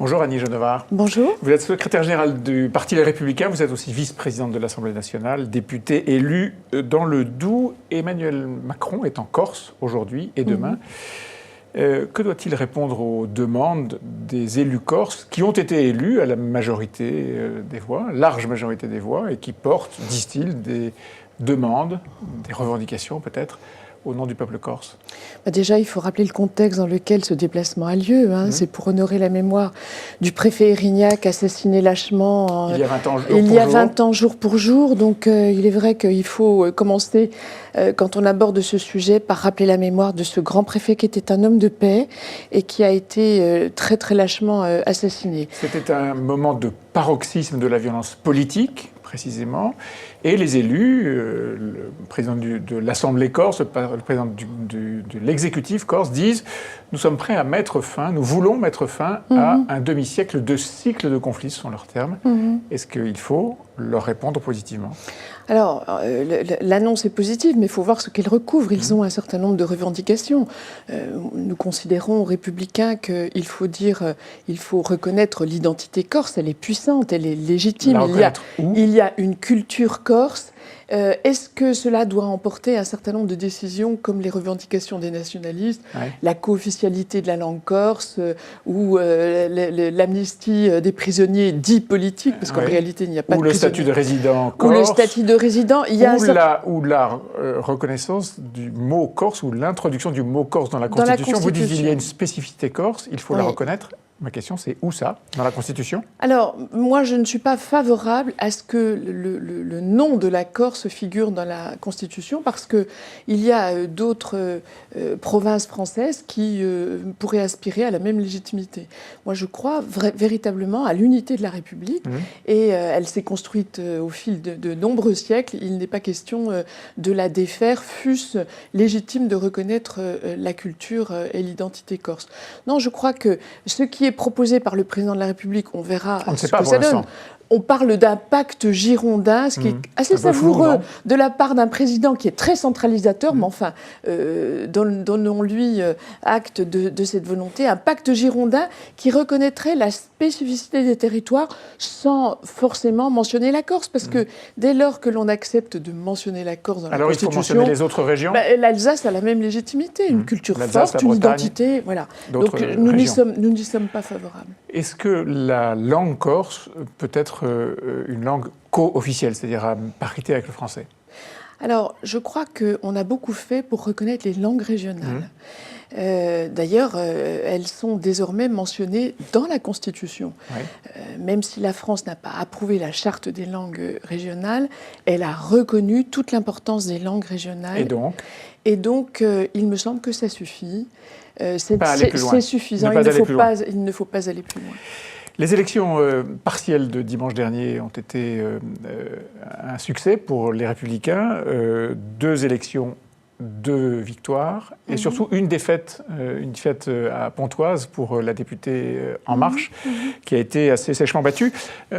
Bonjour Annie Genevard. Bonjour. Vous êtes secrétaire générale du Parti Les Républicains, vous êtes aussi vice-présidente de l'Assemblée nationale, députée élue dans le Doubs. Emmanuel Macron est en Corse aujourd'hui et demain. Que doit-il répondre aux demandes des élus corses qui ont été élus à la majorité des voix, large majorité des voix, et qui portent, disent-ils, des demandes, des revendications peut-être, au nom du peuple corse? Déjà, il faut rappeler le contexte dans lequel ce déplacement a lieu. C'est pour honorer la mémoire du préfet Erignac, assassiné lâchement il y a 20 ans, il y a 20 ans jour pour jour. Donc il est vrai qu'il faut commencer, quand on aborde ce sujet, par rappeler la mémoire de ce grand préfet qui était un homme de paix et qui a été très très lâchement assassiné. C'était un moment de paroxysme de la violence politique, précisément, et les élus, le président de l'Assemblée corse, le président de l'exécutif corse disent « Nous sommes prêts à mettre fin, nous voulons mettre fin à un demi-siècle de cycle de conflits », ce sont leurs termes. Est-ce qu'il faut leur répondre positivement? Alors, l'annonce est positive, mais il faut voir ce qu'elle recouvre. Ils ont un certain nombre de revendications. Nous considérons, républicains, qu'il faut dire, il faut reconnaître l'identité corse. Elle est puissante, elle est légitime. Il y a une culture corse. Est-ce que cela doit emporter un certain nombre de décisions comme les revendications des nationalistes, la co-officialité de la langue corse ou l'amnistie des prisonniers dits politiques, parce qu'en réalité il n'y a pas de prisonniers. Ou le statut de résident corse. Ou le statut de résident. Ou la reconnaissance du mot corse ou l'introduction du mot corse dans la Constitution. Vous dites qu'il y a une spécificité corse, il faut la reconnaître. Ma question, c'est où ça, dans la Constitution? Alors, moi, je ne suis pas favorable à ce que le nom de la Corse figure dans la Constitution, parce qu'il y a d'autres provinces françaises qui pourraient aspirer à la même légitimité. Moi, je crois véritablement à l'unité de la République, et elle s'est construite au fil de nombreux siècles. Il n'est pas question de la défaire, fût-ce légitime de reconnaître la culture et l'identité corse. Non, je crois que ce qui est proposé par le président de la République, on verra ce que ça donne. On parle d'un pacte girondin, ce qui est assez savoureux de la part d'un président qui est très centralisateur, mais enfin, donnons-lui acte de cette volonté. Un pacte girondin qui reconnaîtrait la spécificité des territoires sans forcément mentionner la Corse. Parce que dès lors que l'on accepte de mentionner la Corse dans la Constitution... Alors il faut mentionner les autres régions? L'Alsace a la même légitimité, une culture forte, une identité. Voilà. Donc nous n'y sommes pas favorables. Est-ce que la langue corse peut être une langue co-officielle, c'est-à-dire à parité avec le français? Alors, je crois qu'on a beaucoup fait pour reconnaître les langues régionales. D'ailleurs, elles sont désormais mentionnées dans la Constitution. Même si la France n'a pas approuvé la charte des langues régionales, elle a reconnu toute l'importance des langues régionales. Et donc, il me semble que ça suffit. C'est suffisant. Il ne faut pas aller plus loin. Les élections partielles de dimanche dernier ont été un succès pour les Républicains. 2 élections, 2 victoires et surtout une défaite à Pontoise pour la députée En Marche qui a été assez sèchement battue.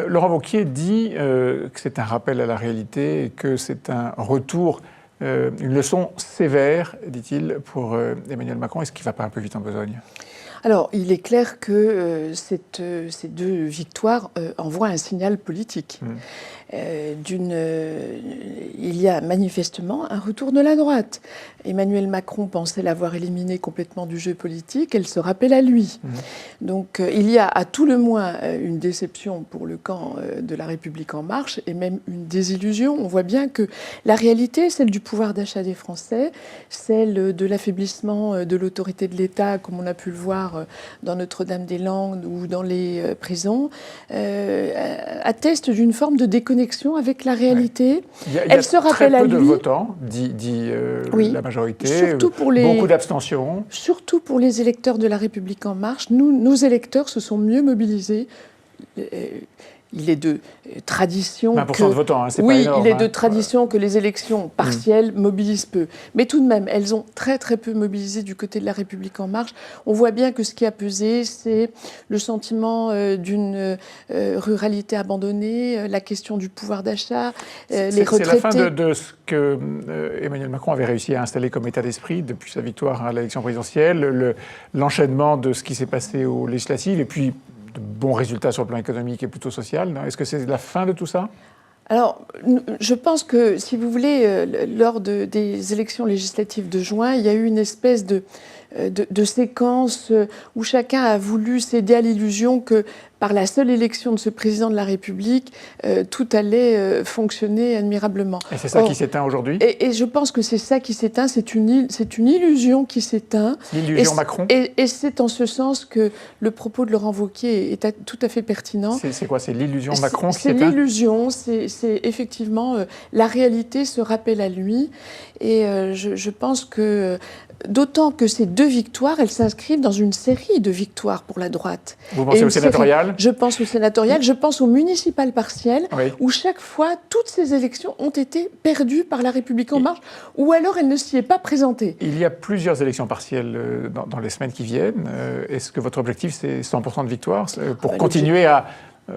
Laurent Wauquiez dit que c'est un rappel à la réalité, que c'est un retour, une leçon sévère, dit-il, pour Emmanuel Macron. Est-ce qu'il ne va pas un peu vite en besogne? Alors, il est clair que ces 2 victoires envoient un signal politique. Il y a manifestement un retour de la droite. Emmanuel Macron pensait l'avoir éliminée complètement du jeu politique, elle se rappelle à lui. Donc il y a à tout le moins une déception pour le camp de la République En Marche et même une désillusion. On voit bien que la réalité, celle du pouvoir d'achat des Français, celle de l'affaiblissement de l'autorité de l'État, comme on a pu le voir dans Notre-Dame-des-Landes ou dans les prisons, atteste d'une forme de déconnexion avec la réalité. Elle se rappelle à lui. Très peu de votants, dit la majorité, beaucoup d'abstention. Surtout pour les électeurs de la République En Marche. Nos électeurs se sont mieux mobilisés. Il est de tradition 20% de votants, c'est pas énorme. Il est de tradition que les élections partielles mobilisent peu. Mais tout de même, elles ont très très peu mobilisé du côté de la République En Marche. On voit bien que ce qui a pesé, c'est le sentiment d'une ruralité abandonnée, la question du pouvoir d'achat, les retraités. C'est la fin de ce que Emmanuel Macron avait réussi à installer comme état d'esprit depuis sa victoire à l'élection présidentielle, l'enchaînement de ce qui s'est passé aux législatives, et puis bons résultats sur le plan économique et plutôt social. Est-ce que c'est la fin de tout ça ? Alors, je pense que, si vous voulez, lors des élections législatives de juin, il y a eu une espèce de séquence où chacun a voulu céder à l'illusion que par la seule élection de ce président de la République, tout allait fonctionner admirablement. Et c'est ça qui s'éteint aujourd'hui ? Et je pense que c'est ça qui s'éteint, c'est une illusion qui s'éteint. L'illusion Macron ? Et c'est en ce sens que le propos de Laurent Wauquiez est tout à fait pertinent. C'est quoi ? C'est l'illusion Macron qui s'éteint ? C'est l'illusion, c'est effectivement la réalité se rappelle à lui. Et je pense que, d'autant que ces 2 victoires, elles s'inscrivent dans une série de victoires pour la droite. Vous pensez au sénatorial ? Je pense au sénatorial, je pense au municipal partiel, oui. où chaque fois, toutes ces élections ont été perdues par La République En Marche, ou alors elle ne s'y est pas présentée. Il y a plusieurs élections partielles dans les semaines qui viennent. Est-ce que votre objectif, c'est 100% de victoire pour continuer à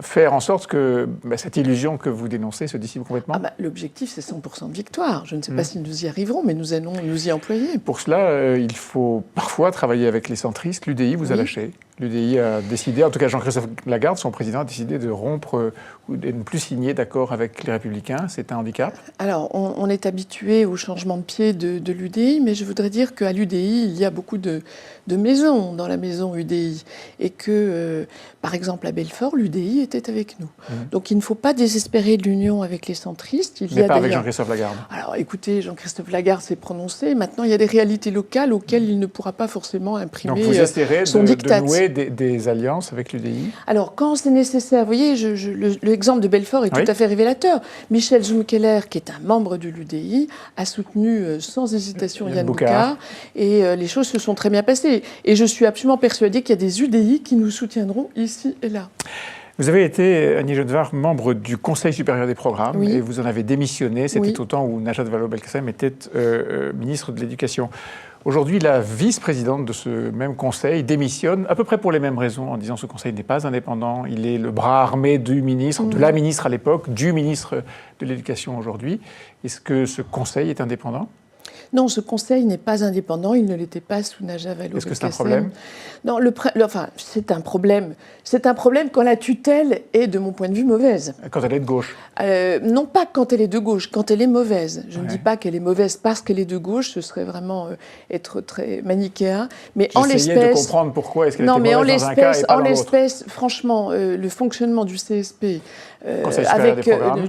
faire en sorte que cette illusion que vous dénoncez se dissipe complètement ? L'objectif, c'est 100% de victoire. Je ne sais pas si nous y arriverons, mais nous allons nous y employer. Pour cela, il faut parfois travailler avec les centristes. L'UDI vous a lâché. L'UDI a décidé, en tout cas Jean-Christophe Lagarde, son président, a décidé de rompre ou de ne plus signer d'accord avec les Républicains. C'est un handicap ? Alors, on est habitué au changement de pied de l'UDI, mais je voudrais dire qu'à l'UDI, il y a beaucoup de maisons dans la maison UDI. Et que, par exemple, à Belfort, l'UDI était avec nous. Donc, il ne faut pas désespérer de l'union avec les centristes. Mais pas avec Jean-Christophe Lagarde. Alors, écoutez, Jean-Christophe Lagarde s'est prononcé. Maintenant, il y a des réalités locales auxquelles il ne pourra pas forcément imprimer Donc, vous essayerez son diktat. De nouer des alliances avec l'UDI ? Alors, quand c'est nécessaire, vous voyez, l'exemple de Belfort est tout à fait révélateur. Michel Zumkeller, qui est un membre de l'UDI, a soutenu sans hésitation Yann Boucard, et les choses se sont très bien passées. Et je suis absolument persuadée qu'il y a des UDI qui nous soutiendront ici et là. Vous avez été, Annie Genevard, membre du Conseil supérieur des programmes, et vous en avez démissionné. C'était au temps où Najat Vallaud-Belkacem était ministre de l'Éducation. Aujourd'hui, la vice-présidente de ce même conseil démissionne, à peu près pour les mêmes raisons, en disant que ce conseil n'est pas indépendant. Il est le bras armé du ministre, de la ministre à l'époque, du ministre de l'Éducation aujourd'hui. Est-ce que ce conseil est indépendant ? Non, ce conseil n'est pas indépendant, il ne l'était pas sous Najat Vallaud-Belkacem. Est-ce que c'est un problème ? Non, c'est un problème. C'est un problème quand la tutelle est, de mon point de vue, mauvaise. Quand elle est de gauche ? Non pas quand elle est de gauche, quand elle est mauvaise. Je ne dis pas qu'elle est mauvaise parce qu'elle est de gauche, ce serait vraiment être très manichéen. Mais en l'espèce... J'essayais de comprendre pourquoi est-ce qu'elle était mauvaise dans un cas et pas dans l'autre. En l'espèce, franchement, le fonctionnement du CSP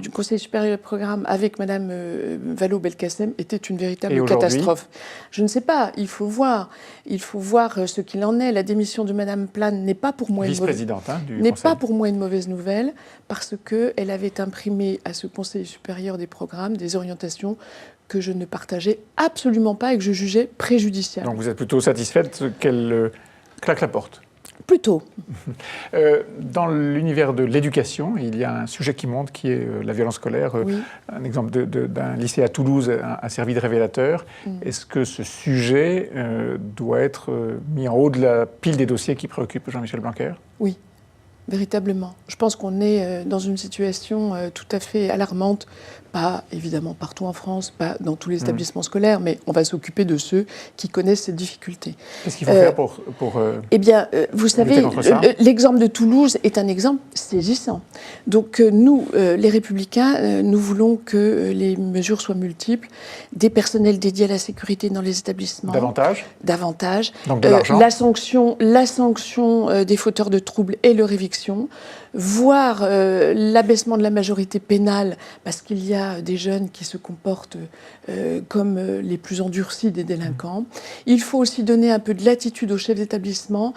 du Conseil supérieur des programmes avec Mme Vallaud-Belkacem était une véritable catastrophe. Je ne sais pas, il faut voir ce qu'il en est. La démission de Mme Plane n'est pas pour moi une mauvaise nouvelle, parce qu'elle avait imprimé à ce Conseil supérieur des programmes des orientations que je ne partageais absolument pas et que je jugeais préjudiciables. Donc vous êtes plutôt satisfaite qu'elle claque la porte ? Plutôt. Dans l'univers de l'éducation, il y a un sujet qui monte, qui est la violence scolaire. Un exemple d'un lycée à Toulouse a servi de révélateur. Est-ce que ce sujet doit être mis en haut de la pile des dossiers qui préoccupent Jean-Michel Blanquer ? Oui, véritablement. Je pense qu'on est dans une situation tout à fait alarmante. Pas évidemment partout en France, pas dans tous les établissements scolaires, mais on va s'occuper de ceux qui connaissent cette difficulté. Qu'est-ce qu'il faut faire pour Eh bien, vous savez, l'exemple de Toulouse est un exemple saisissant. Donc nous, les Républicains, nous voulons que les mesures soient multiples, des personnels dédiés à la sécurité dans les établissements. Davantage. Donc de l'argent. La sanction des fauteurs de troubles et leur éviction, voire l'abaissement de la majorité pénale, parce qu'il y a des jeunes qui se comportent comme les plus endurcis des délinquants. Il faut aussi donner un peu de latitude aux chefs d'établissement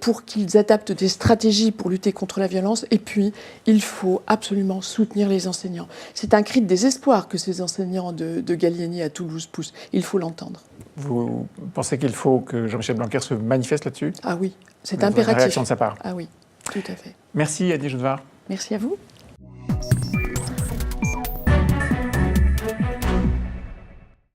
pour qu'ils adaptent des stratégies pour lutter contre la violence. Et puis, il faut absolument soutenir les enseignants. C'est un cri de désespoir que ces enseignants de Gallieni à Toulouse poussent. Il faut l'entendre. Vous pensez qu'il faut que Jean-Michel Blanquer se manifeste là-dessus ? Ah oui, c'est impératif. Une réaction de sa part ? Ah oui, tout à fait. Merci Annie Genevard. Merci à vous.